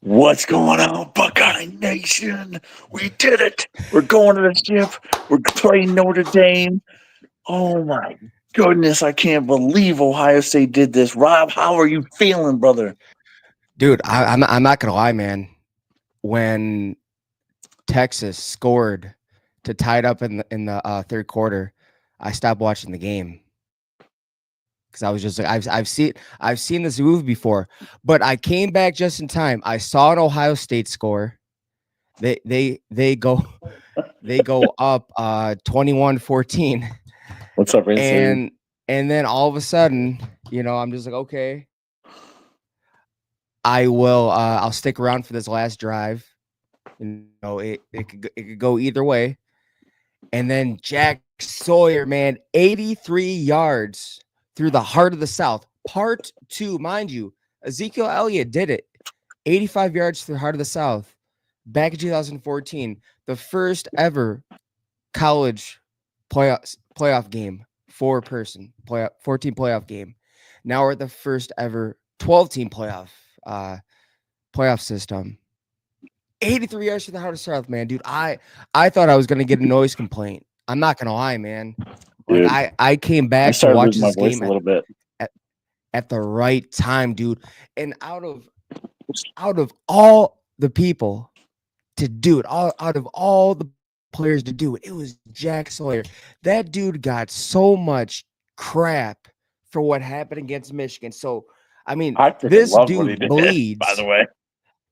What's going on, Buckeye Nation? We did it. We're going to the ship. We're playing Notre Dame. Oh my goodness, I can't believe Ohio State did this. Rob, how are you feeling, brother? Dude, I'm not gonna lie, man. When Texas scored to tie it up in the third quarter, I stopped watching the game because I was just like, I've seen this move before, but I came back just in time. I saw an Ohio State score. They go they go up 21-14, What's up, Ray City? and and then all of a sudden, I'm just like, okay, I'll stick around for this last drive. It could go either way. And then Jack Sawyer, man, 83 yards through the heart of the South. Part two, mind you, Ezekiel Elliott did it. 85 yards through the heart of the South back in 2014. The first ever college playoff game, 14 playoff game. Now we're at the first ever 12-team playoff system. 83 yards to the heart of South, man, dude. I thought I was gonna get a noise complaint. I'm not gonna lie, man. Like Dude, I came I back to started watch losing my this voice game a little bit. at, at the right time, dude. And out of all the people to do it, out of all the players to do it, it was Jack Sawyer. That dude got so much crap for what happened against Michigan. So I mean, I freaking this loved what he dude did, by the bleeds. way.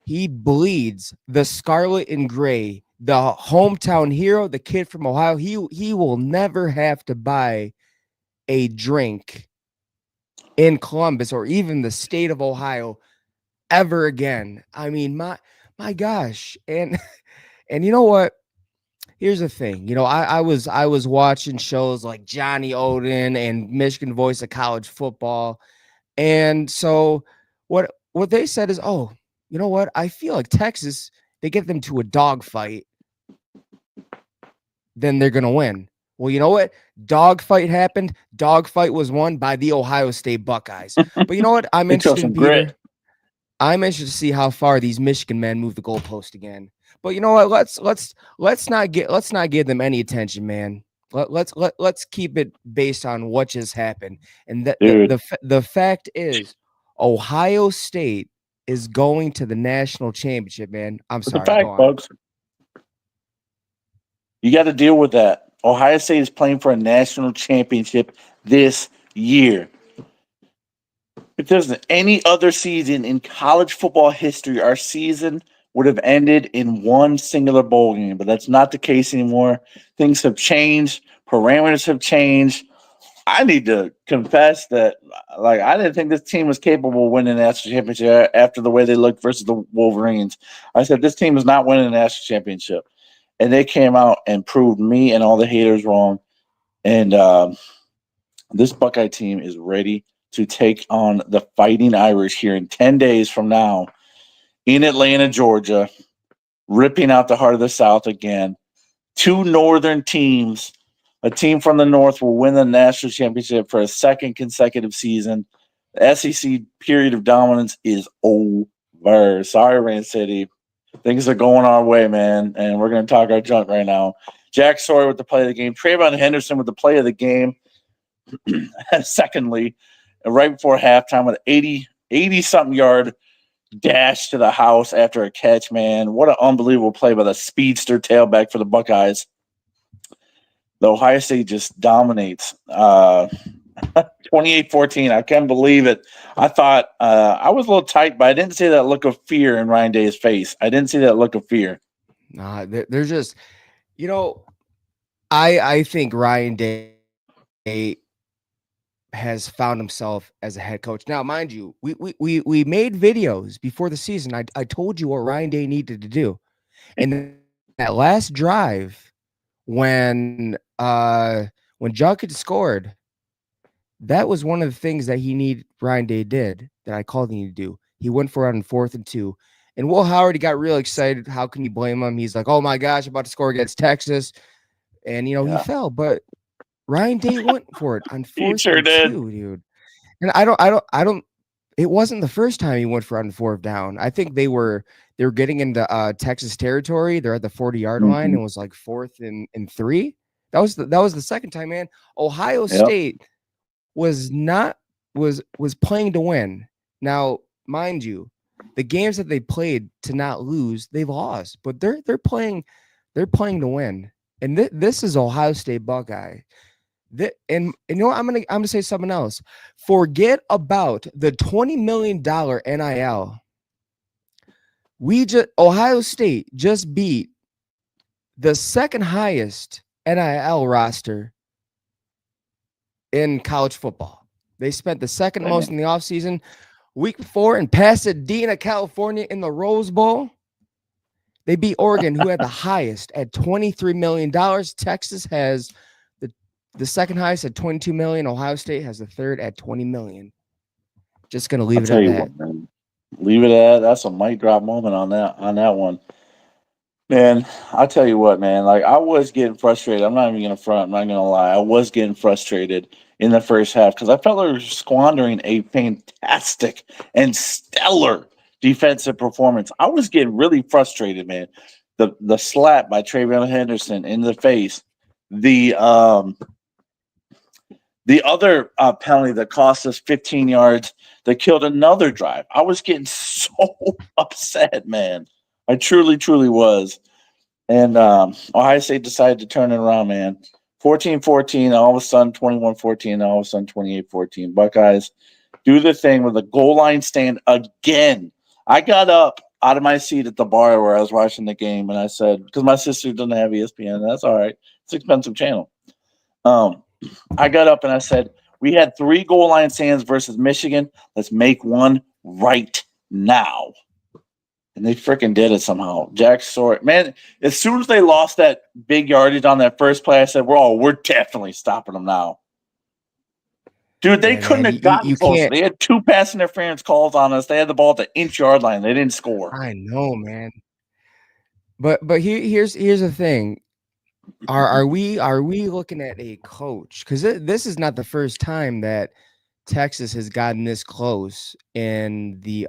He bleeds the scarlet and gray, the hometown hero, the kid from Ohio. He will never have to buy a drink in Columbus or even the state of Ohio ever again. I mean, my gosh. And and you know what? Here's the thing. I was watching shows like Johnny Odin and Michigan Voice of College Football. And so what they said is, oh, you know what? I feel like Texas, they get them to a dogfight, then they're gonna win. Well, you know what? Dogfight happened. Dogfight was won by the Ohio State Buckeyes. But you know what? I'm They show interested in some grit. Peter. I'm interested to see how far these Michigan men move the goalpost again. But you know what? Let's not give them any attention, man. Let's keep it based on what just happened. And Dude, the fact is, Ohio State is going to the national championship, man. I'm it's a sorry, go fact, on. folks. You got to deal with that. Ohio State is playing for a national championship this year. If there's any other season in college football history, our season would have ended in one singular bowl game, but that's not the case anymore. Things have changed, parameters have changed. I need to confess that, like, I didn't think this team was capable of winning the national championship after the way they looked versus the Wolverines. I said this team is not winning the national championship, and they came out and proved me and all the haters wrong. And this Buckeye team is ready to take on the Fighting Irish here in 10 days from now in Atlanta, Georgia, ripping out the heart of the South again. Two northern teams. A team from the North will win the national championship for a second consecutive season. The SEC period of dominance is over. Sorry, Rain City. Things are going our way, man, and we're going to talk our junk right now. Jack Sawyer with the play of the game. Trayvon Henderson with the play of the game. Secondly, right before halftime with 80 something yard dash to the house after a catch, man. What an unbelievable play by the speedster tailback for the Buckeyes. The Ohio State just dominates. 28-14. I can't believe it. I thought I was a little tight, but I didn't see that look of fear in Ryan Day's face. I didn't see that look of fear. Nah, they're just, you know, I think Ryan Day has found himself as a head coach. Now, mind you, we made videos before the season. I told you what Ryan Day needed to do. And that last drive when Junkins scored, that was one of the things that Ryan Day did that I called him to do. He went for it on 4th and 2. And Will Howard, he got real excited. How can you blame him? He's like, oh my gosh, about to score against Texas. And he Yeah, fell. But Ryan Day went for it on he fourth sure and did. two, dude. And I don't it wasn't the first time he went for on 4th down. I think they were getting into Texas territory. They're at the 40-yard line and was like 4th and 3. That was the second time, man. Ohio Yep. State was playing to win. Now, mind you, the games that they played to not lose, they've lost, but they're playing to win. And this is Ohio State Buckeye. And you know what? I'm gonna say something else. Forget about the $20 million NIL. Ohio State just beat the second highest NIL roster in college football. They spent the second most in the offseason. Week 4 in Pasadena, California, in the Rose Bowl. They beat Oregon, who had the highest at $23 million. Texas has the second highest at 22 million. Ohio State has the third at 20 million. Just gonna leave it at that. Man. Leave it at that. That's a mic drop moment on that one. Man, I'll tell you what, man. Like, I was getting frustrated. I'm not even gonna front. I'm not gonna lie. I was getting frustrated in the first half because I felt they were squandering a fantastic and stellar defensive performance. I was getting really frustrated, man. The slap by Travion Henderson in the face, the other penalty that cost us 15 yards that killed another drive. I was getting so upset, man. I truly, truly was. And Ohio State decided to turn it around, man. 14-14, all of a sudden 21-14, all of a sudden 28-14. Buckeyes do the thing with a goal line stand again. I got up out of my seat at the bar where I was watching the game, and I said, because my sister doesn't have ESPN, that's all right. It's an expensive channel. I got up and I said, we had 3 goal line stands versus Michigan. Let's make one right now. And they freaking did it somehow. Jack Sawyer, man, as soon as they lost that big yardage on that first play, I said, we're definitely stopping them now. Dude, they couldn't have gotten closer. They had 2 pass interference calls on us. They had the ball at the inch-yard line. They didn't score. I know, man. But here's the thing. Are we looking at a coach? Because this is not the first time that Texas has gotten this close in the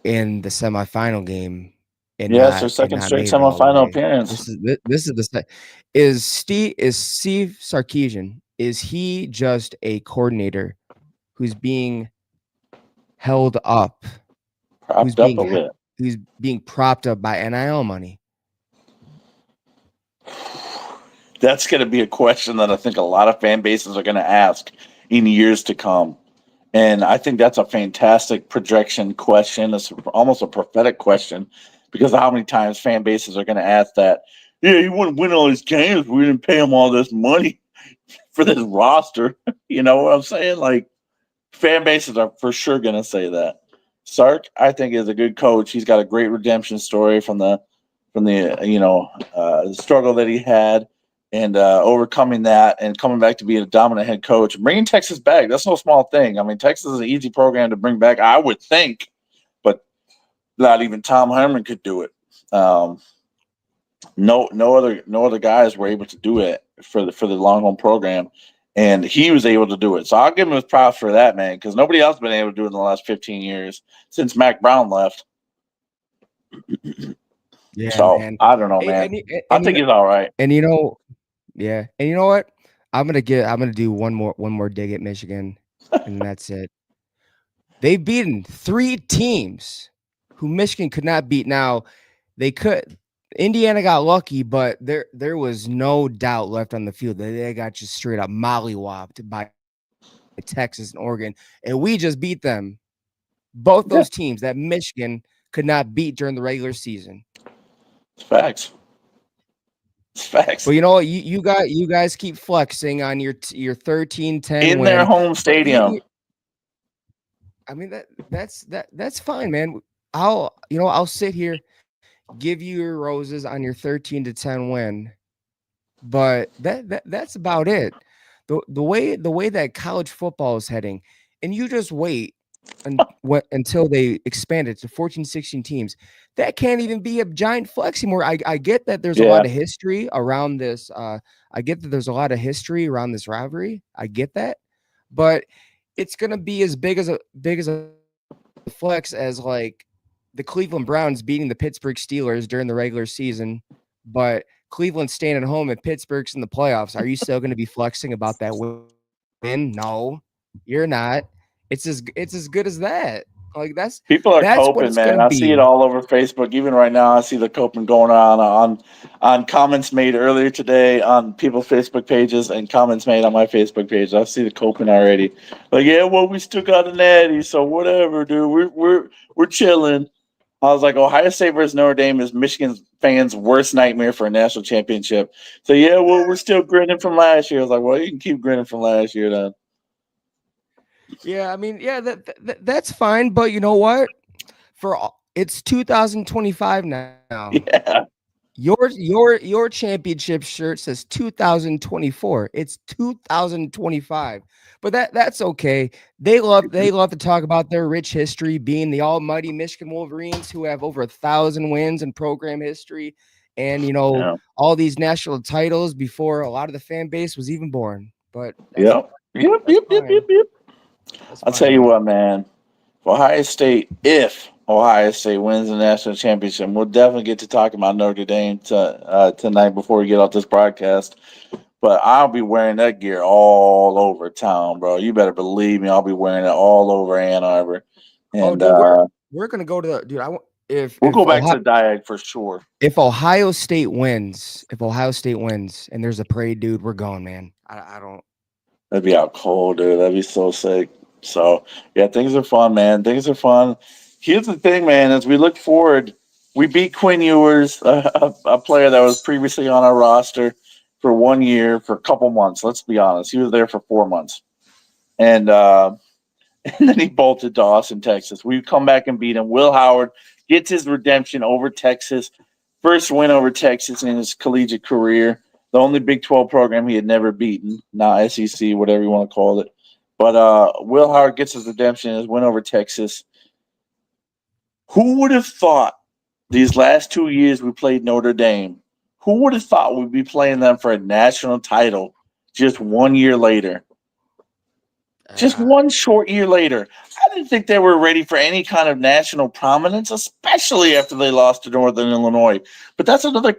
semifinal game. Yes, their second straight semifinal appearance. Is Steve Sarkisian? Is he just a coordinator who's being held up? Who's being propped up by NIL money? That's going to be a question that I think a lot of fan bases are going to ask in years to come. And I think that's a fantastic projection question. It's almost a prophetic question because of how many times fan bases are going to ask that. Yeah, he wouldn't win all these games. We didn't pay him all this money for this roster. You know what I'm saying? Like, fan bases are for sure going to say that. Sark, I think, is a good coach. He's got a great redemption story from the struggle that he had. And overcoming that and coming back to being a dominant head coach, bringing Texas back, that's no small thing. I mean, Texas is an easy program to bring back, I would think, but not even Tom Herman could do it. No other guys were able to do it for the Longhorn program, and he was able to do it. So I'll give him his props for that, man, because nobody else has been able to do it in the last 15 years since Mac Brown left. Yeah, so man. I don't know, man. I think he's all right. And yeah, and you know what? I'm gonna do one more dig at Michigan, and that's it. They've beaten 3 teams who Michigan could not beat. Now, Indiana got lucky, but there was no doubt left on the field that they got just straight up mollywopped by Texas and Oregon, and we just beat them. Both those teams that Michigan could not beat during the regular season. It's facts. It's facts. Well, you know what? You guys keep flexing on your 13-10 in win. their home stadium. I mean that's fine, man. I'll sit here, give you your roses on your 13-10 win, but that's about it. The way that college football is heading, and you just wait until they expand it to 14, 16 teams. That can't even be a giant flex anymore. I get that there's a lot of history around this. I get that there's a lot of history around this rivalry. I get that. But it's gonna be as big as a flex as like the Cleveland Browns beating the Pittsburgh Steelers during the regular season, but Cleveland staying at home and Pittsburgh's in the playoffs. Are you still going to be flexing about that win? No, you're not. It's as good as that. Like People are that's what coping, it's going man. to I see it be. all over Facebook. Even right now, I see the coping going on comments made earlier today on people's Facebook pages and comments made on my Facebook page. I see the coping already. Like, yeah, well, we still got a natty, so whatever, dude. We're chilling. I was like, Ohio State versus Notre Dame is Michigan fans' worst nightmare for a national championship. So yeah, well, we're still grinning from last year. I was like, well, you can keep grinning from last year then. Yeah, I mean, yeah, that's fine, but you know what? It's 2025 now. Yeah, Your championship shirt says 2024. It's 2025. But that's okay. They love to talk about their rich history, being the almighty Michigan Wolverines who have over 1,000 wins in program history, and yeah, all these national titles before a lot of the fan base was even born. But yep, yep, that's yep, yep, yep, fine. yep. That's I'll tell fine, you man. what, man. If Ohio State wins the national championship, we'll definitely get to talking about Notre Dame tonight before we get off this broadcast. But I'll be wearing that gear all over town, bro. You better believe me. I'll be wearing it all over Ann Arbor, Oh, and dude, we're gonna go to the dude. I want we'll go back to the Diag for sure. If Ohio State wins, and there's a parade, dude, we're going, man. I don't. That'd be out cold, dude. That'd be so sick. So yeah, things are fun, man. Things are fun. Here's the thing, man. As we look forward, we beat Quinn Ewers, a player that was previously on our roster for 1 year, for a couple months. Let's be honest, he was there for 4 months, and and then he bolted to Austin, Texas. We come back and beat him. Will Howard gets his redemption over Texas, first win over Texas in his collegiate career. The only Big 12 program he had never beaten, not SEC, whatever you want to call it. But Will Howard gets his redemption, his win over Texas. Who would have thought these last 2 years we played Notre Dame? Who would have thought we'd be playing them for a national title just 1 year later? Just one short year later. I didn't think they were ready for any kind of national prominence, especially after they lost to Northern Illinois. But that's another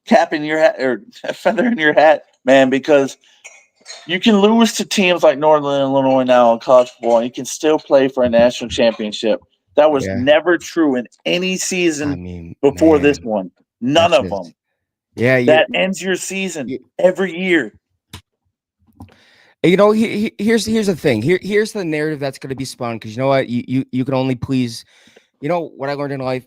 cap in your hat, or a feather in your hat, man, because you can lose to teams like Northern Illinois now in college football, and you can still play for a national championship. That was Yeah, never true in any I season mean, before this man, one. None that's of just them. yeah. That ends your season You, every year. here's the thing. Here's the narrative that's going to be spun, because you know what, you can only please. You know what I learned in life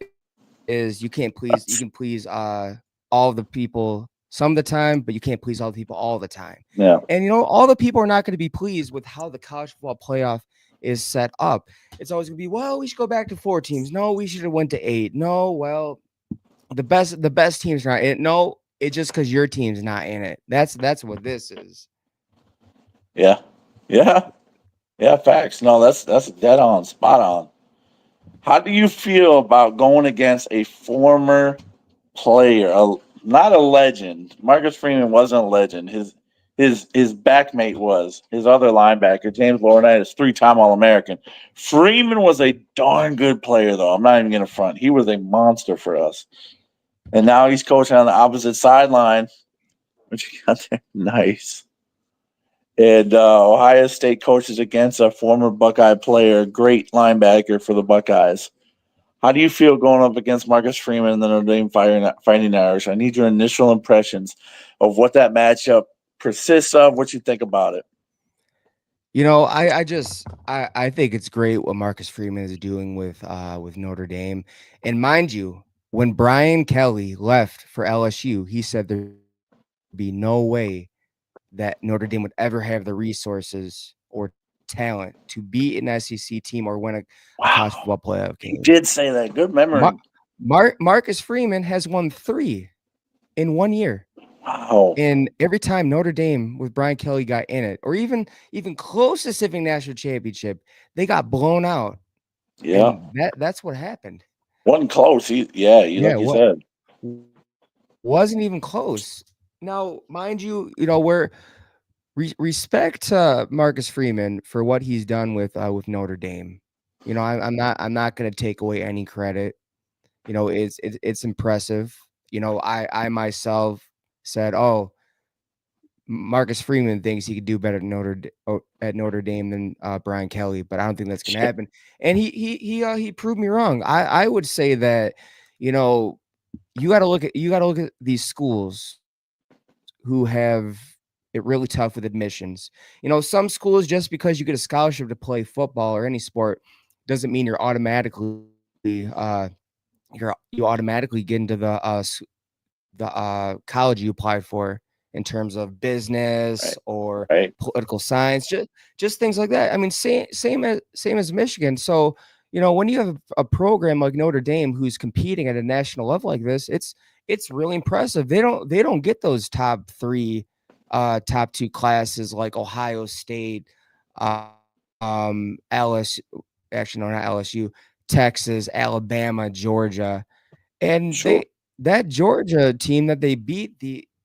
is you can please all the people some of the time, but you can't please all the people all the time. Yeah. And all the people are not going to be pleased with how the college football playoff is set up. It's always going to be, well, we should go back to 4 teams. No, we should have went to 8. No, well, the best teams are not in it. No, it's just because your team's not in it. That's what this is. Yeah. Yeah. Yeah, facts. No, that's dead on, spot on. How do you feel about going against a former player, not a legend? Marcus Freeman wasn't a legend. His backmate was, his other linebacker, James Laurinaitis, 3-time All-American. Freeman was a darn good player, though. I'm not even going to front. He was a monster for us. And now he's coaching on the opposite sideline. Which you got there? Nice. And Ohio State coaches against a former Buckeye player, great linebacker for the Buckeyes. How do you feel going up against Marcus Freeman and the Notre Dame Fighting Irish? I need your initial impressions of what that matchup persists of, what you think about it. I think it's great what Marcus Freeman is doing with Notre Dame. And mind you, when Brian Kelly left for LSU, he said there'd be no way that Notre Dame would ever have the resources or talent to beat an SEC team or win a college football playoff game. He did say that. Good memory. Marcus Freeman has won 3 in 1 year. Wow. And every time Notre Dame with Brian Kelly got in it, or even close to civic national championship, they got blown out. Yeah. And that's what happened. Wasn't close. Like you said. Wasn't even close. Now, mind you, we're respect to Marcus Freeman for what he's done with Notre Dame. You know, I'm not going to take away any credit. You know, it's impressive. You know, I myself said, "Oh, Marcus Freeman thinks he could do better at Notre Dame than Brian Kelly," but I don't think that's going to happen. And he proved me wrong. I would say that, you know, you got to look at these schools who have it really tough with admissions. You know, some schools, just because you get a scholarship to play football or any sport doesn't mean you automatically get into the college you apply for in terms of business Right. or Right. political science, just things like that. I mean, same as Michigan. So, you know, when you have a program like Notre Dame who's competing at a national level like this, it's really impressive. They don't get those top two classes like Ohio State, LSU, actually no, not LSU, Texas, Alabama, Georgia. And Sure. that Georgia team that they beat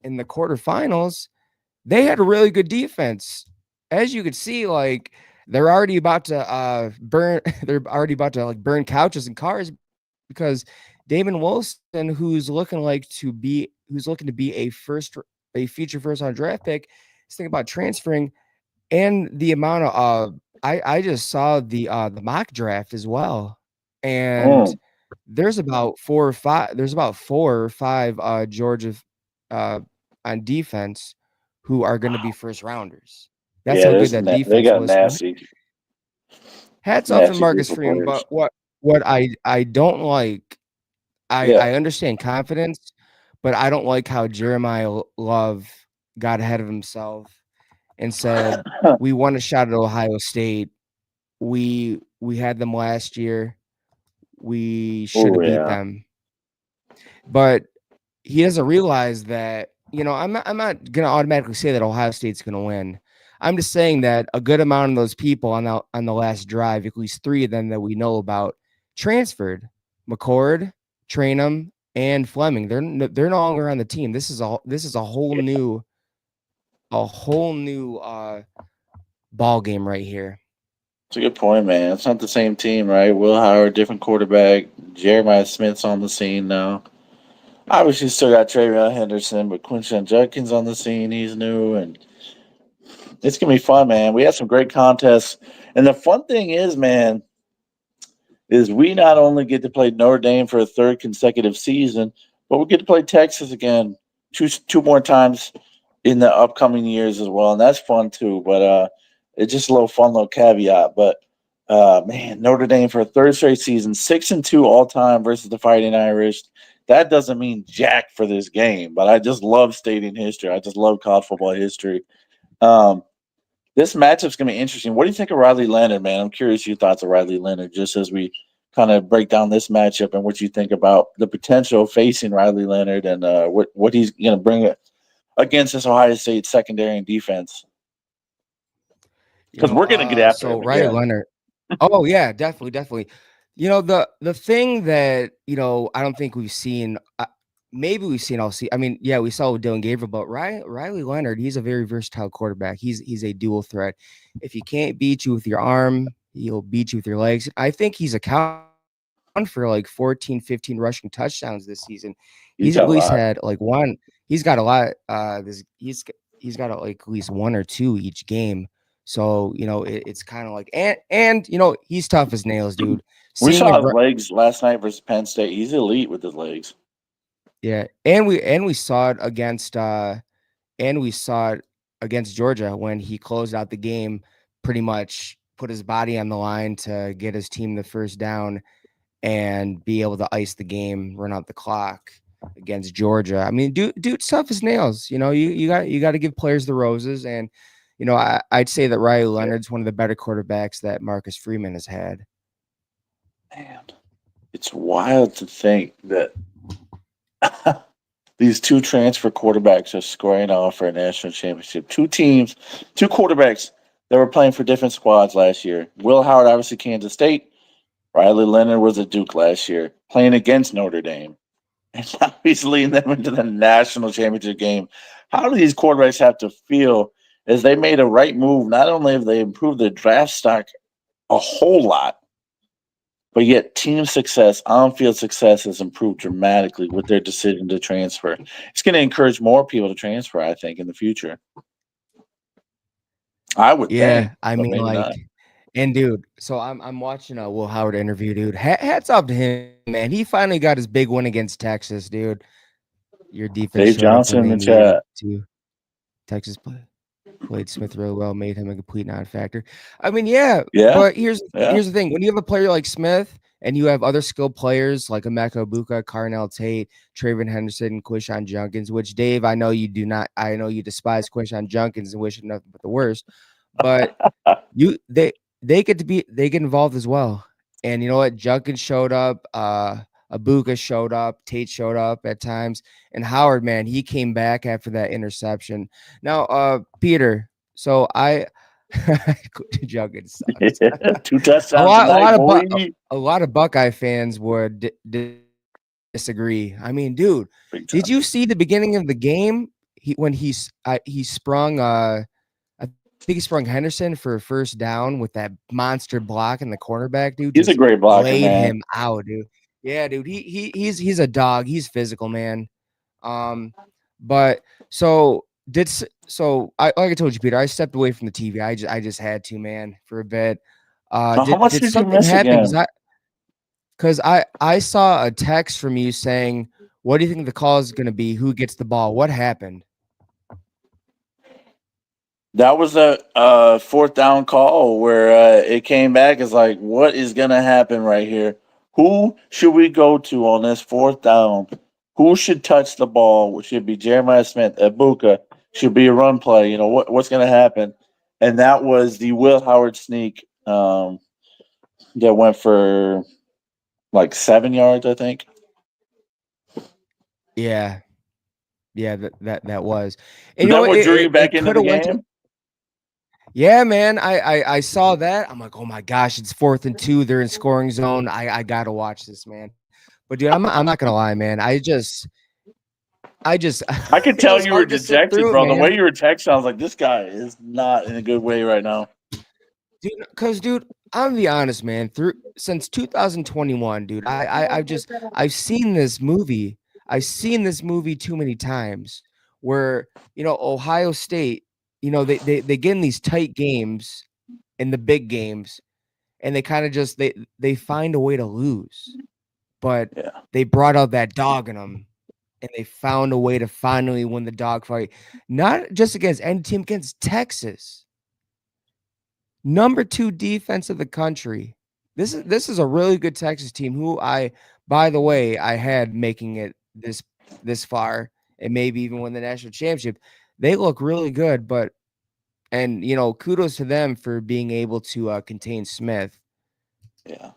in the quarterfinals, they had a really good defense. As you could see, like they're already about to they're already about to like burn couches and cars because Damon Wilson, who's looking to be a future first round draft pick, is thinking about transferring. And the amount of I just saw the mock draft as well. And Mm. there's about 4 or 5 Georgia on defense who are going to be first rounders. That's Yeah, how good that they defense got was. So hats off to nasty group Marcus of Freeman. players. But what I don't like, Yeah. I understand confidence, but I don't like how Jeremiah Love got ahead of himself and said, "We won a shot at Ohio State. We had them last year. We should Oh have beat yeah. them." But he doesn't realize that, you know, I'm not gonna automatically say that Ohio State's gonna win. I'm just saying that a good amount of those people on the last drive, at least 3 of them that we know about, transferred. McCord, Trainum, and Fleming. They're no longer on the team. This is a whole new ball game right here. It's a good point, man. It's not the same team, right? Will Howard, different quarterback. Jeremiah Smith's on the scene now. Obviously, still got Travion Henderson, but Quinshon Judkins on the scene. He's new, and it's gonna be fun, man. We had some great contests, and the fun thing is, man, is we not only get to play Notre Dame for a third consecutive season, but we get to play Texas again two more times in the upcoming years as well, and that's fun too. But it's just a little fun little caveat. But man, Notre Dame for a third straight season, 6-2 all time versus the Fighting Irish. That doesn't mean jack for this game, but I just love stating history. I just love college football history. This matchup's going to be interesting. What do you think of Riley Leonard, man? I'm curious your thoughts of Riley Leonard just as we kind of break down this matchup and what you think about the potential of facing Riley Leonard and what he's going to bring against this Ohio State secondary and defense. Because we're going to get after So him Riley again. Leonard. Oh yeah, definitely. You know, the thing that, you know, I don't think we've seen. Maybe we've seen all see. I mean, yeah, we saw with Dylan Gabriel, but Riley Leonard, he's a very versatile quarterback. He's a dual threat. If he can't beat you with your arm, he'll beat you with your legs. I think he's accounted for like 14, 15 rushing touchdowns this season. He's He's got at a least lot. had like one. He's got a lot. He's got like at least 1 or 2 each game. So, you know, it's kind of like, and you know, he's tough as nails, dude. We Seeing saw him, his legs last night versus Penn State. He's elite with his legs. yeah, and we saw it against Georgia when he closed out the game, pretty much put his body on the line to get his team the first down and be able to ice the game, run out the clock against Georgia. I mean, dude's tough as nails. You know, you got to give players the roses, and you know, I'd say that Riley Leonard's one of the better quarterbacks that Marcus Freeman has had. Man, it's wild to think that these 2 transfer quarterbacks are scoring off for a national championship. 2 teams, 2 quarterbacks that were playing for different squads last year. Will Howard, obviously Kansas State. Riley Leonard was at Duke last year, playing against Notre Dame. And now he's leading them into the national championship game. How do these quarterbacks have to feel is they made a right move. Not only have they improved their draft stock a whole lot, but yet team success, on-field success has improved dramatically with their decision to transfer. It's going to encourage more people to transfer, I think, in the future. I would think, Yeah, I but mean, maybe like, not. and dude, so I'm watching a Will Howard interview, dude. Hats off to him, man. He finally got his big win against Texas, dude. Your defense Dave showed up when Johnson in they the needed it chat. to. Texas played Smith really well, made him a complete non-factor. I mean, yeah, Yeah, but yeah. here's the thing: when you have a player like Smith and you have other skilled players like Emeka Ibuka, Carnell Tate, Traven Henderson, Quishon Junkins, which Dave, I know you do not. I know you despise Quishon Junkins and wish him nothing but the worst, but you they get involved as well. And you know what? Junkins showed up, Abuka showed up, Tate showed up at times, and Howard, man, he came back after that interception. Now, Peter, so I Junkins sucks. 2 touchdowns tonight, boy. A lot of Buckeye fans would disagree. I mean, dude, Big time. did you see the beginning of the game? He sprung I think he sprung Henderson for a first down with that monster block in the cornerback, dude. He's a Just great blocker, laid man. him out, dude. Yeah, dude. He's a dog. He's physical, man. But so like I told you, Peter, I stepped away from the TV. I just had to, man, for a bit. How much Did did you something miss happen? again? Because I saw a text from you saying, "What do you think the call is going to be? Who gets the ball? What happened?" That was a 4th down call where it came back as like, what is going to happen right here? Who should we go to on this 4th down? Who should touch the ball? Which should be Jeremiah Smith, Ibuka. Should be a run play. You know what's going to happen? And that was the Will Howard sneak that went for like 7 yards, I think. Yeah, that was. And Is you know that what drew you it back into could the have went to. game? Yeah, man. I saw that. I'm like, oh my gosh, it's 4th and 2. They're in scoring zone. I gotta watch this, man. But dude, I'm not gonna lie, man. I could it tell was you were hard to sit dejected, through it, bro. The man. way you were texting, I was like, this guy is not in a good way right now. Dude, because dude, I'm gonna be honest, man. Since 2021, dude, I've seen this movie. I've seen this movie too many times where Ohio State, they get in these tight games, in the big games, and they kind of just they find a way to lose. But Yeah. they brought out that dog in them, and they found a way to finally win the dog fight, not just against any team, against Texas. Number 2 defense of the country. This is a really good Texas team who by the way, I had making it this far and maybe even win the national championship. They look really good, and kudos to them for being able to contain Smith. Yeah.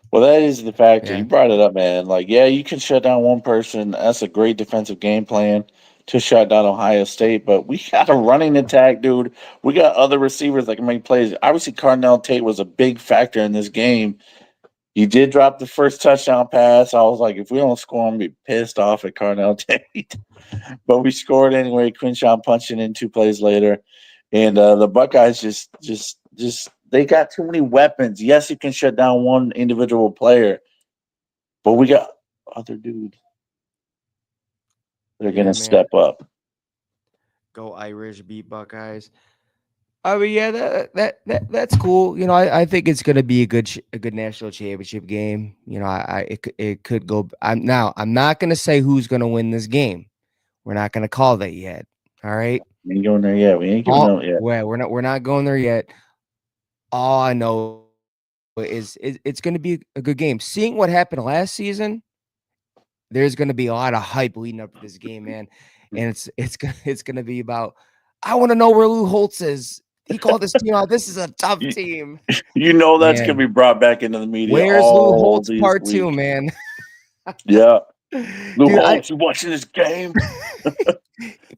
Well, that is the factor. Yeah. You brought it up, man. Like, yeah, you can shut down one person. That's a great defensive game plan to shut down Ohio State. But we got a running attack, dude. We got other receivers that can make plays. Obviously, Carnell Tate was a big factor in this game. He did drop the first touchdown pass. I was like, if we don't score, I'm going to be pissed off at Carnell Tate. But we scored anyway. Quinshawn punching in 2 plays later. And the Buckeyes just they got too many weapons. Yes, you can shut down one individual player, but we got other dudes. They're gonna step up. Go Irish, beat Buckeyes. I mean, yeah, that's cool. I think it's gonna be a good national championship game. It could go. I'm not gonna say who's gonna win this game. We're not gonna call that yet. All right. We ain't going there yet. We ain't giving out yet. Well, we're not going there yet. All I know is it's going to be a good game. Seeing what happened last season, there's going to be a lot of hype leading up to this game, man. And it's going to be about. I want to know where Lou Holtz is. He called this team out. This is a tough team. That's gonna be brought back into the media. Where's Lou Holtz part 2, man? Yeah. Lou Holtz, you watching this game?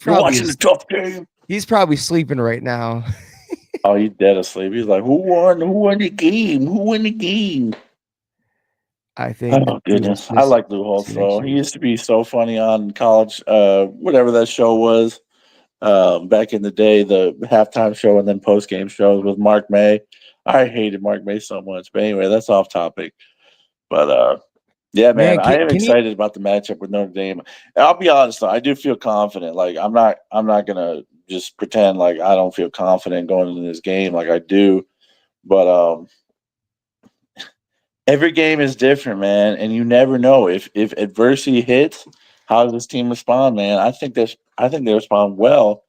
You're watching the tough game. He's probably sleeping right now. Oh, he's dead asleep. He's like, who won the game? Who won the game? I think. Oh, goodness. I like Lou Holtz, though. He used to be so funny on college, whatever that show was. back in the day, the halftime show and then post game shows with Mark May. I hated Mark May so much. But anyway, that's off topic. But yeah, man, Man, I am can you excited about the matchup with Notre Dame. And I'll be honest though, I do feel confident. Like I'm not gonna just pretend like I don't feel confident going into this game. Like I do. But every game is different, man, and you never know if adversity hits. How does this team respond, man? I think they respond well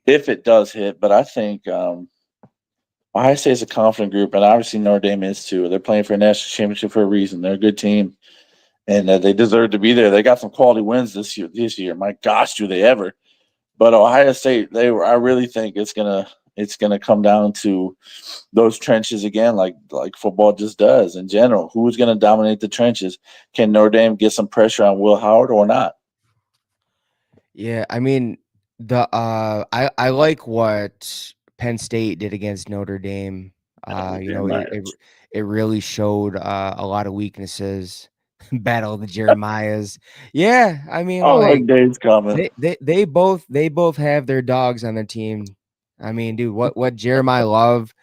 if it does hit, but I think Ohio State is a confident group, and obviously Notre Dame is too. They're playing for a national championship for a reason. They're a good team, and they deserve to be there. They got some quality wins this year. My gosh, do they ever? But Ohio State, I really think it's gonna come down to those trenches again, like football just does in general. Who's gonna dominate the trenches? Can Notre Dame get some pressure on Will Howard or not? Yeah, I mean I like what Penn State did against Notre Dame. Oh, You damn know, right. it really showed a lot of weaknesses. Battle of the Jeremiahs. Yeah, I mean Oh, like like days coming. they both have their dogs on their team. I mean, dude, what Jeremiah Love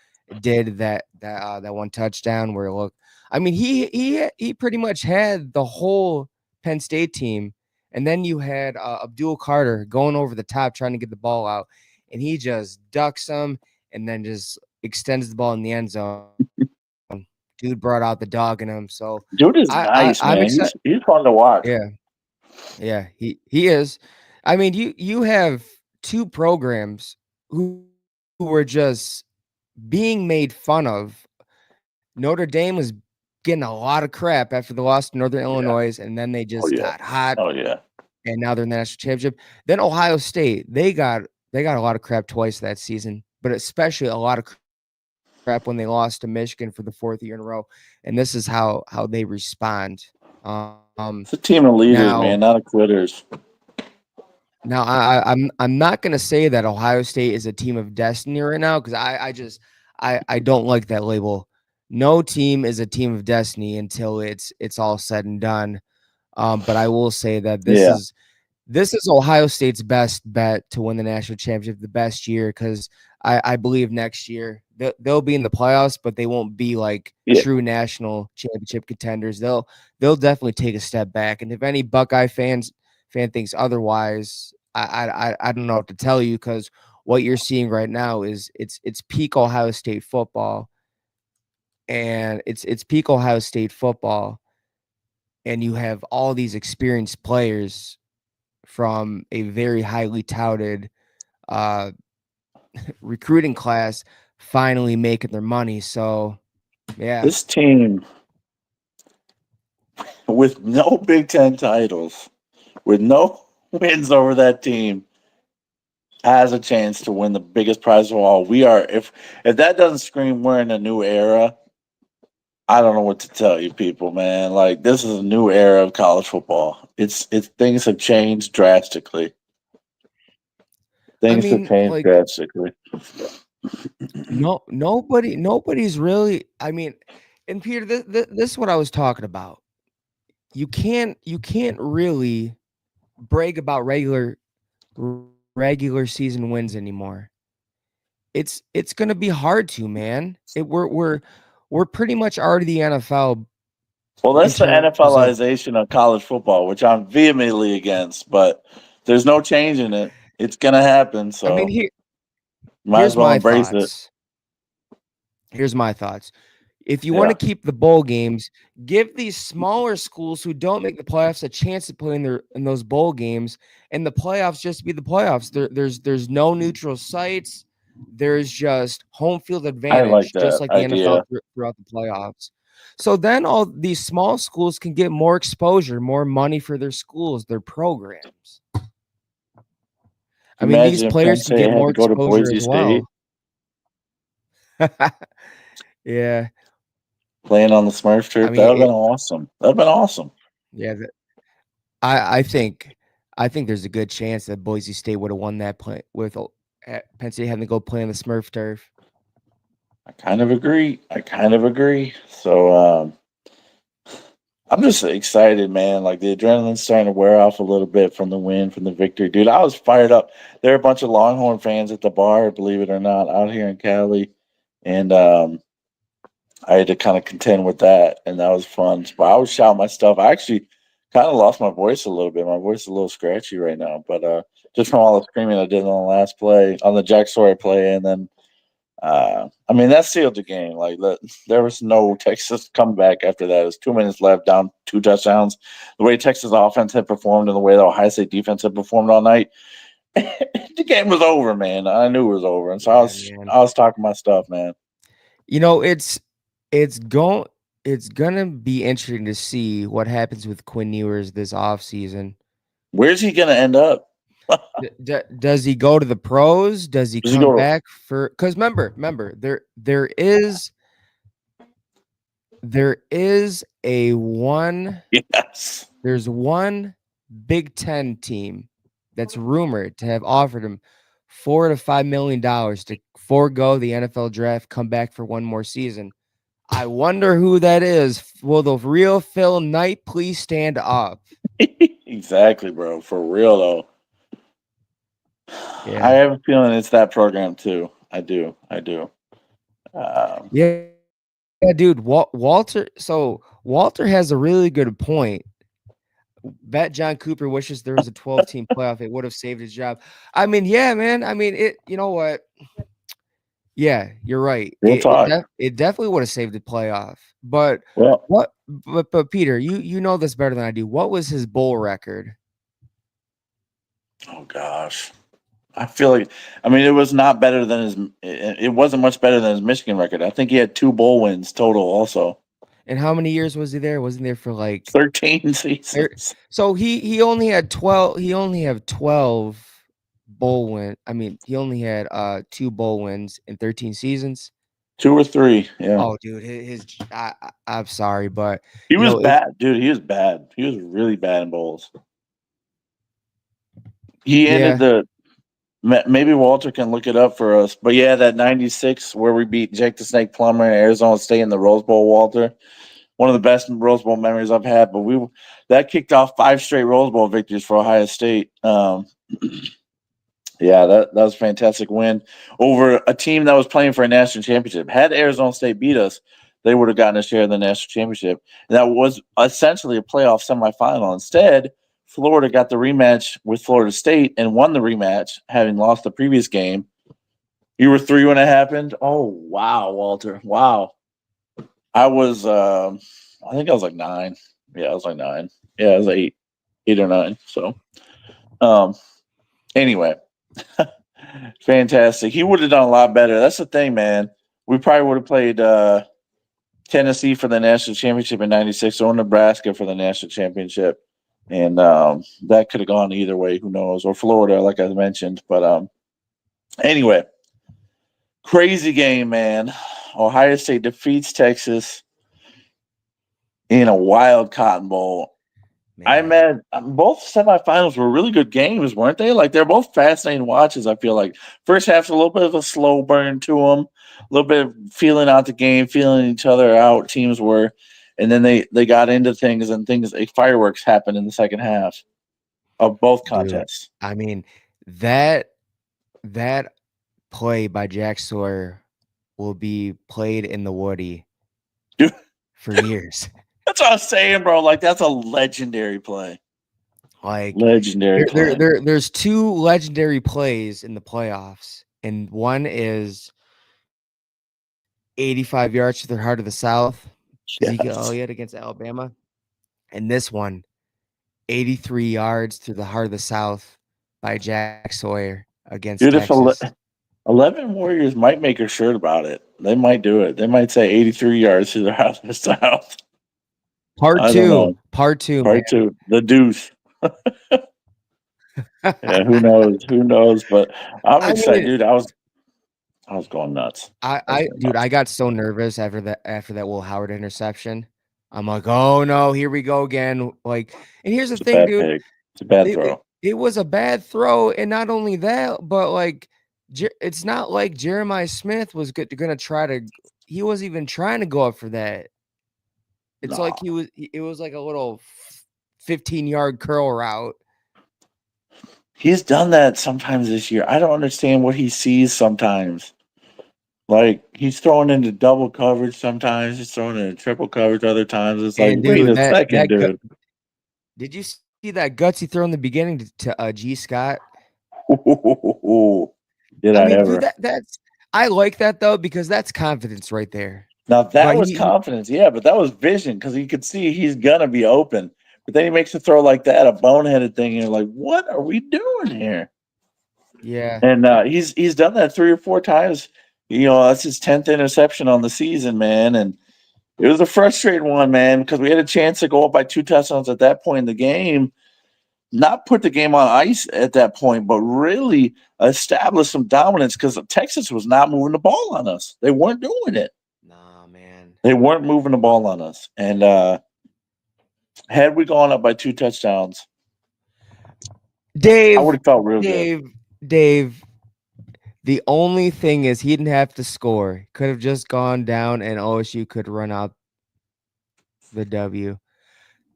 did that one touchdown where look, I mean he pretty much had the whole Penn State team, and then you had Abdul Carter going over the top trying to get the ball out, and he just ducks him and then just extends the ball in the end zone. Dude brought out the dog in him, so Dude is I nice, I'm man. excited. He's fun to watch. Yeah. Yeah, he is. I mean, you have two programs who were just being made fun of. Notre Dame was getting a lot of crap after the loss to Northern Yeah. Illinois, and then they Oh just yeah. got hot, Oh yeah. and now they're in the national championship. Then Ohio State, they got a lot of crap twice that season, but especially a lot of crap when they lost to Michigan for the fourth year in a row. And this is how they respond. Um, It's a team of leaders, man, now not of quitters. Now, I'm not gonna say that Ohio State is a team of destiny right now because I don't like that label. No team is a team of destiny until it's all said and done. But I will say that this Yeah. is this is Ohio State's best bet to win the national championship, the best year, because I believe next year they'll be in the playoffs, but they won't be like Yeah. true national championship contenders. They'll definitely take a step back. And if any Buckeye fan thinks otherwise, I don't know what to tell you because what you're seeing right now is it's peak Ohio State football, and it's peak Ohio State football, and you have all these experienced players from a very highly touted uh, recruiting class finally making their money. So, yeah. This team with no Big Ten titles, with no wins over that team, has a chance to win the biggest prize of all. We are if that doesn't scream we're in a new era, I don't know what to tell you people, man. Like this is a new era of college football. It's things have changed drastically. I Things have mean, changed like drastically. nobody's really. I mean, and Peter, this is what I was talking about. You can't really brag about regular season wins anymore. It's gonna be hard to, man. We're pretty much already the NFL Well, in that's the terms of. NFLization of college football, which I'm vehemently against, but there's no changing it. It's gonna happen, I mean, so might as here's well my embrace it. thoughts. Here's my thoughts. If you want to Yeah. keep the bowl games, give these smaller schools who don't make the playoffs a chance to play in those bowl games, and the playoffs just be the playoffs. There's no neutral sites. There's just home field I like advantage, just that like the NFL idea. throughout the playoffs. So then all these small schools can get more exposure, more money for their schools, their programs. I mean, these Imagine if Penn players can State get had more to go to exposure Boise as State well. Yeah, playing on the Smurf I turf. That mean, would have been awesome. That would have been awesome. yeah. I think there's a good chance that Boise State would have won that play with Penn State having to go play on the Smurf turf. I kind of agree. So I'm just excited, man. Like the adrenaline's starting to wear off a little bit from the win, from the victory, dude. I was fired up. There are a bunch of Longhorn fans at the bar, believe it or not, out here in Cali, and I had to kind of contend with that, and that was fun. But I was shouting my stuff. I actually kind of lost my voice a little bit. My voice is a little scratchy right now, but just from all the screaming I did on the last play, on the Jack Sawyer play, and then I mean that sealed the game. Like there was no Texas comeback after that. It was 2 minutes left, down 2 touchdowns. The way Texas offense had performed and the way the Ohio State defense had performed all night, the game was over, man. I knew it was over, and so Yeah, man. I was talking my stuff, man. You know, it's going it's gonna be interesting to see what happens with Quinn Ewers this offseason. Where's he gonna end up? Does he go to the pros? Does he Does he come go to back for? Because remember, there is a one. Yes. There's one Big Ten team that's rumored to have offered him $4 to $5 million to forego the NFL draft, come back for one more season. I wonder who that is. Will the real Phil Knight please stand up? Exactly, bro. For real though. Yeah. I have a feeling it's that program too. I do. Yeah, dude. Walter. So Walter has a really good point. Bet John Cooper wishes there was a 12-team playoff. It would have saved his job. I mean, yeah, man. I mean, it. You know what? Yeah, you're right. Real talk. It definitely would have saved the playoff. But Well, what? But Peter, you know this better than I do. What was his bowl record? oh gosh. I feel like I mean it was not better than his it wasn't much better than his Michigan record. I think he had 2 bowl wins total also. And how many years was he there? Wasn't there for like 13 seasons. so he only had 12. He only had 12 bowl win. I mean, he only had 2 bowl wins in 13 seasons. 2 or 3. Yeah. Oh, dude, I'm sorry, but He was know, bad, dude. He was bad. He was really bad in bowls. He ended the maybe Walter can look it up for us. But yeah, that 96 where we beat Jake the Snake Plummer and Arizona State in the Rose Bowl, Walter. One of the best Rose Bowl memories I've had. But that kicked off 5 straight Rose Bowl victories for Ohio State. Yeah, that was a fantastic win over a team that was playing for a national championship. Had Arizona State beat us, they would have gotten a share of the national championship. And that was essentially a playoff semifinal. Instead, Florida got the rematch with Florida State and won the rematch, having lost the previous game. You were 3 when it happened? Oh, wow, Walter. Wow. I was, I think I was like 9. Yeah, I was like 9. Yeah, I was like 8 or 9. So, anyway. Fantastic. He would have done a lot better. That's the thing, man. We probably would have played Tennessee for the national championship in '96 or Nebraska for the national championship. And that could have gone either way. Who knows? Or Florida, like I mentioned. But anyway, crazy game, man. Ohio State defeats Texas in a wild Cotton Bowl. Man. I mean, both semifinals were really good games, weren't they? Like, they're both fascinating watches, I feel like. First half's a little bit of a slow burn to them, a little bit of feeling out the game, feeling each other out, teams were. And then they got into things, and fireworks happened in the second half of both contests. Dude, I mean, that play by Jack Sawyer will be played in the Woody for years. That's what I was saying, bro. Like, that's a legendary play. Like, legendary play. There's 2 legendary plays in the playoffs, and one is 85 yards to the heart of the South, Ezekiel Elliott against Alabama, and this one, 83 yards to the heart of the South by Jack Sawyer against Texas. 11 Warriors might make a shirt about it. They might do it. They might say 83 yards to the heart of the South. Part 2. Part 2. The deuce. Yeah, who knows? Who knows? But I'm excited, dude. I was going nuts. I got so nervous after that Will Howard interception. I'm like, oh no, here we go again. Like, and here's the thing, dude. It's a bad throw. It was a bad throw, and not only that, but like, it's not like Jeremiah Smith was going to try to. He wasn't even trying to go up for that. It's No. like it was like a little 15-yard curl route. He's done that sometimes this year. I don't understand what he sees sometimes. Like he's throwing into double coverage sometimes. He's throwing into triple coverage other times. It's like, And wait dude, a second, that dude. did you see that gutsy throw in the beginning to G Scott? Did I I mean, dude, ever? that's I like that though because that's confidence right there. Now that But was confidence, yeah, but that was vision because you could see he's gonna be open. But then he makes a throw like that, a boneheaded thing, and you're like, what are we doing here? yeah, And he's done that 3 or 4 times. That's his 10th interception on the season, man. And it was a frustrating one, man, because we had a chance to go up by 2 touchdowns at that point in the game. Not put the game on ice at that point, but really establish some dominance because Texas was not moving the ball on us. They weren't doing it. nah, man. They weren't moving the ball on us. And had we gone up by 2 touchdowns, I would have felt real good. Dave. The only thing is he didn't have to score. Could have just gone down and OSU could run out the W.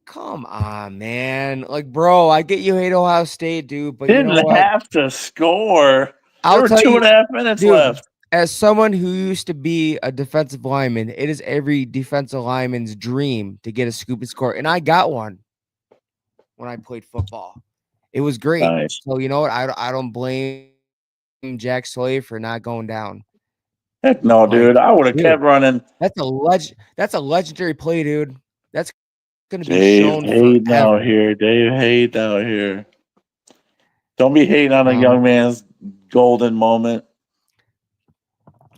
Come on, man. Like, bro, I get you hate Ohio State, dude, but you know Didn't what? have to score. There I'll were tell two you, and a half minutes dude, left. as someone who used to be a defensive lineman, it is every defensive lineman's dream to get a scoop and score. And I got one when I played football. It was great. Nice. So you know what? I don't blame Jack Sawyer for not going down. Heck no, dude. Like, I would have dude, kept running. that's a legendary play, dude. That's gonna be Dave shown hating out forever. here. Dave hating out here. Don't be hating on a young man's golden moment.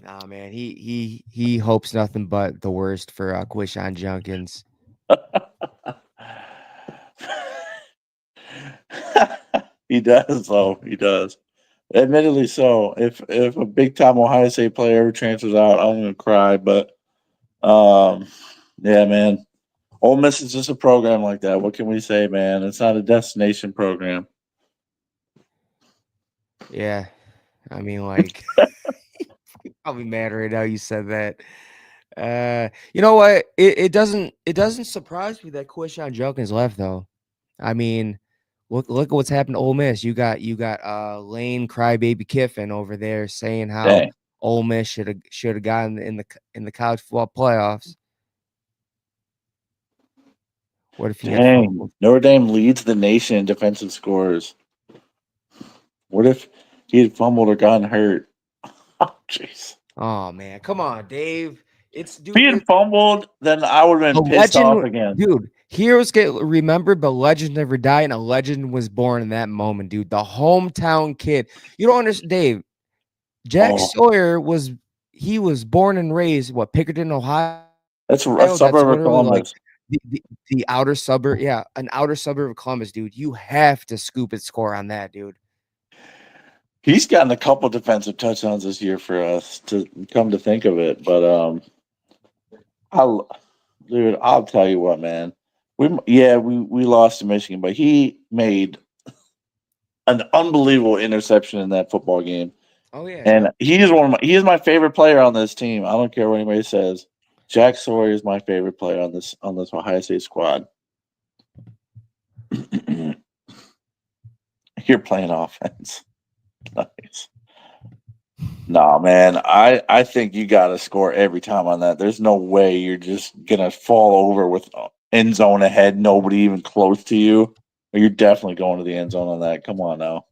Nah, man. He hopes nothing but the worst for Quishon Junkins. He does, though. He does. Admittedly so. If a big time Ohio State player ever transfers out, I'm gonna cry. But yeah, man. Ole Miss is just a program like that. What can we say, man? It's not a destination program. Yeah. I mean, like I'll be mad right now you said that. You know what? It doesn't surprise me that Quishon Junkins left though. I mean, look at what's happened to Ole Miss. You got Lane Crybaby Kiffin over there saying how Dang. Ole Miss should have gotten in the college football playoffs. What if he had Dang. fumbled? Notre Dame leads the nation in defensive scores. What if he had fumbled or gotten hurt? Oh, jeez. Oh man, come on, Dave. It's If he had fumbled, then I would have a been pissed off legend, again. dude. Heroes get remembered, but legends never die, and a legend was born in that moment, dude. The hometown kid. You don't understand, Dave. Jack Sawyer was born and raised Pickerton, Ohio. That's a That's suburb of literally like Columbus. the outer suburb. Yeah, an outer suburb of Columbus, dude. You have to scoop and score on that, dude. He's gotten a couple defensive touchdowns this year for us, to come to think of it. But I'll tell you what, man. We lost to Michigan, but he made an unbelievable interception in that football game. Oh yeah, And he is my favorite player on this team. I don't care what anybody says. Jack Sawyer is my favorite player on this Ohio State squad. You're playing offense. Nice. Nah, man. I think you got to score every time on that. There's no way you're just gonna fall over with end zone ahead, nobody even close to you. You're definitely going to the end zone on that. Come on now.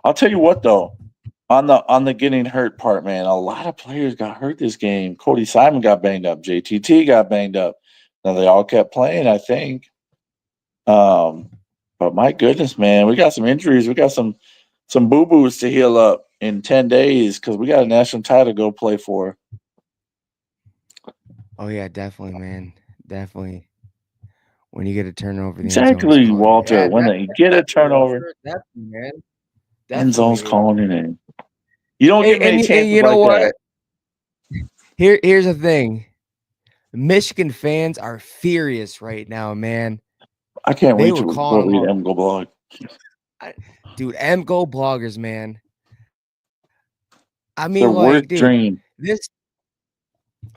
I'll tell you what though, on the getting hurt part, man, a lot of players got hurt this game. Cody Simon got banged up. JTT got banged up. Now they all kept playing, I think. But my goodness, man, we got some injuries. We got some boo-boos to heal up in 10 days because we got a national title to go play for. Oh yeah, definitely, man. Definitely. When you get a turnover, the Exactly, Walter. When you get a turnover, definitely, man. end zone's Definitely. calling your name. You don't get many chances you know like what? that. Here's the thing. Michigan fans are furious right now, man. I can't They wait to were calling read them MGO blog. Dude, MGO bloggers, man. I It's their mean, like, worst dude, dream.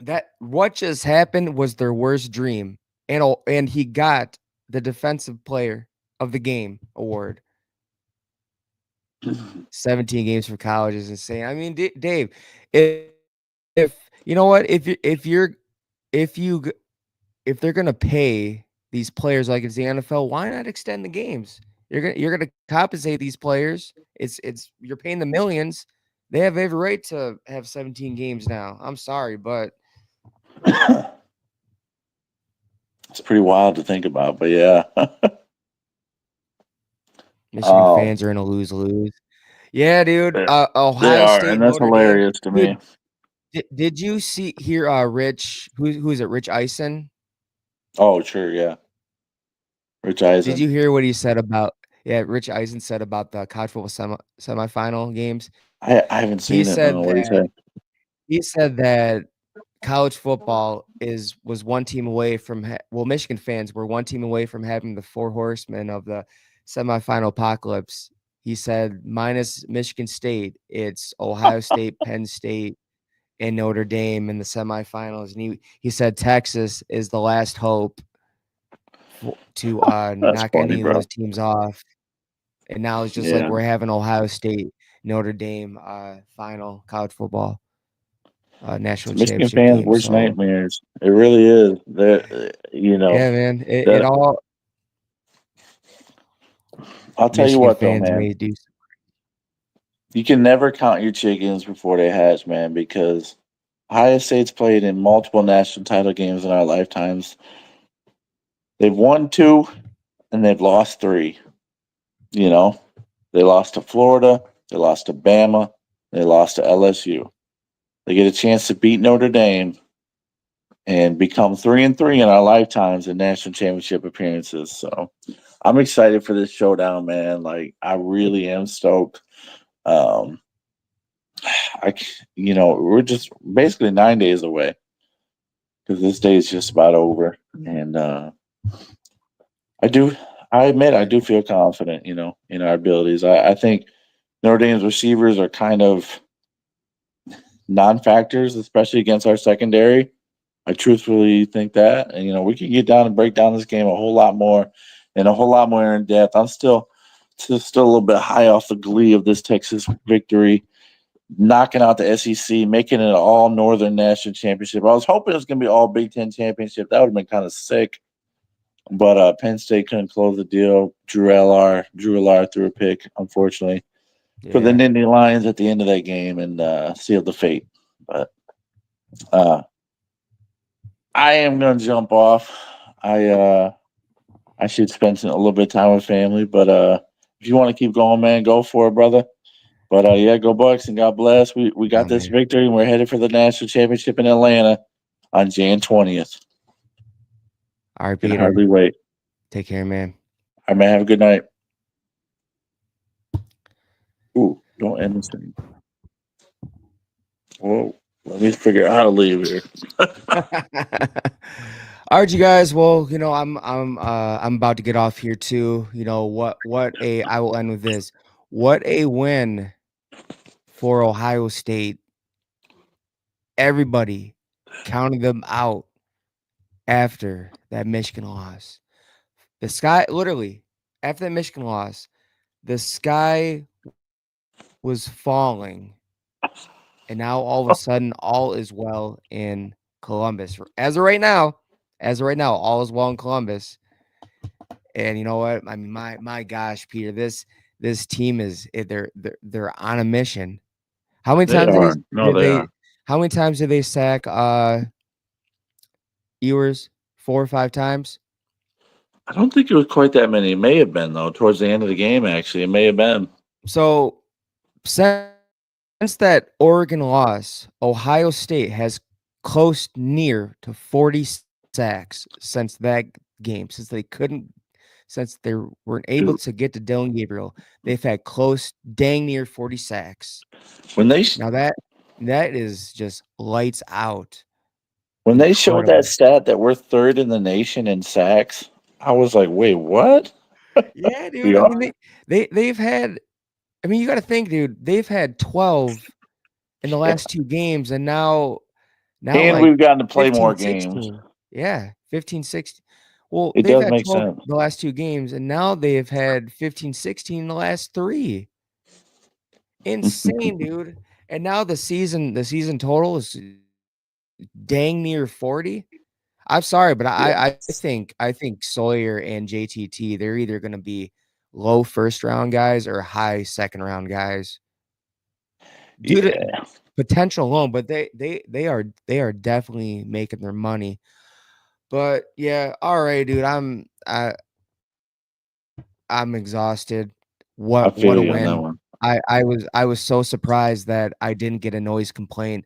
That what just happened was their worst dream, and he got the defensive player of the game award. 17 games for college is insane. I mean, Dave, if you know what, if you g- if they're gonna pay these players like it's the NFL, why not extend the games? You're gonna compensate these players. It's you're paying the millions. They have every right to have 17 games now. I'm sorry, but It's pretty wild to think about, but yeah. Michigan Oh, fans are in a lose-lose. Yeah, dude. they they Ohio are, State, and that's Notre Dame. hilarious to me. Dude, did you hear Rich who is it? Rich Eisen? Oh, sure, yeah. Rich Did Eisen. you hear what he said about Rich Eisen said about the college football semifinal games? I haven't He seen it. No, said what do you that say? he said that college football was one team away from Michigan fans were one team away from having the four horsemen of the semifinal apocalypse. He said minus Michigan State, it's Ohio State, Penn State, and Notre Dame in the semifinals. And he said Texas is the last hope to That's knock funny, any of bro. those teams off. And now it's just like Yeah, we're having Ohio State, Notre Dame final college football it's national Michigan championship fans' game. worst So nightmares. It really is. That yeah, man, it the all I'll tell you Michigan what though, fans man. may do. You can never count your chickens before they hatch, man, because Ohio State's played in multiple national title games in our lifetimes. They've won two and they've lost three. You know, they lost to Florida, they lost to Bama, they lost to LSU. They get a chance to beat Notre Dame and become 3-3 in our lifetimes in national championship appearances. So I'm excited for this showdown, man. Like I really am stoked. Um, we're just basically 9 days away because this day is just about over, and I do. I admit I do feel confident, in our abilities. I think Notre Dame's receivers are kind of non-factors, especially against our secondary. I truthfully think that, and we can get down and break down this game a whole lot more, and a whole lot more in depth. I'm still a little bit high off the glee of this Texas victory, knocking out the SEC, making it an all Northern National Championship. I was hoping it was going to be all Big Ten championship. That would have been kind of sick, but Penn State couldn't close the deal. Drew Allard threw a pick, unfortunately, for the Yeah, Nittany Lions at the end of that game and sealed the fate. But uh, I am going to jump off. I should spend a little bit of time with family, but if you want to keep going, man, go for it, brother. But yeah, go Bucks and God bless. We oh got this man. victory and we're headed for the national championship in Atlanta on Jan 20th. All right, Can Peter. hardly wait. Take care, man. All right, man. Have a good night. Ooh, don't end this thing. Whoa. Let me figure out how to leave here. All right, you guys. Well, I'm about to get off here too. I will end with this. What a win for Ohio State. Everybody counted them out after that Michigan loss. The sky literally after that Michigan loss, the sky was falling. And now all of a sudden, all is well in Columbus. As of right now, all is well in Columbus. And you know what? I mean, my gosh, Peter, this team they're on a mission. How many They times are. No, did they are. they how many times did they sack Ewers? 4 or 5 times? I don't think it was quite that many. It may have been, though, towards the end of the game, actually. It may have been. So since that Oregon loss, Ohio State has close near to 40 sacks since that game. Since they weren't able Dude, to get to Dylan Gabriel, they've had close, dang near 40 sacks. when they Now that is just lights out. when they showed that Incredible. stat that we're third in the nation in sacks, I was like, wait, what? Yeah, We dude. I are? mean, they've had. I mean, you got to think, dude. They've had 12 in the last 2 games, and now Now, And like we've gotten to play 15, more games. 16. Yeah, 15, 16. Well, It they've does had make 12 sense. the last 2 games, and now they've had 15, 16 in the last 3. Insane, dude. And now the season total is dang near 40. I'm sorry, but Yeah. I think Sawyer and JTT, they're either gonna be low first round guys or high second round guys due to Yeah. potential alone, but they are definitely making their money. But yeah, all right, dude. I'm exhausted. I What feel a you on that win. one. I was so surprised that I didn't get a noise complaint.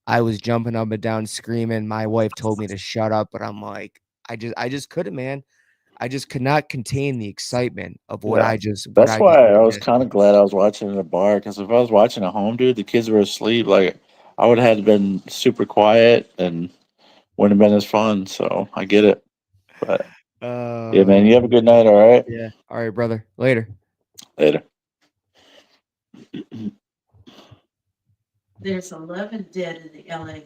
I was jumping up and down screaming. My wife told me to shut up, but I'm like, I just couldn't, man. I just could not contain the excitement of what Yeah. I just That's why I was witnessed. kind of glad I was watching in a bar, because if I was watching at home, dude, the kids were asleep. Like, I would have had been super quiet and wouldn't have been as fun. So I get it. But yeah, man, you have a good night. All right. Yeah. All right, brother. Later. Later. There's 11 dead in the LA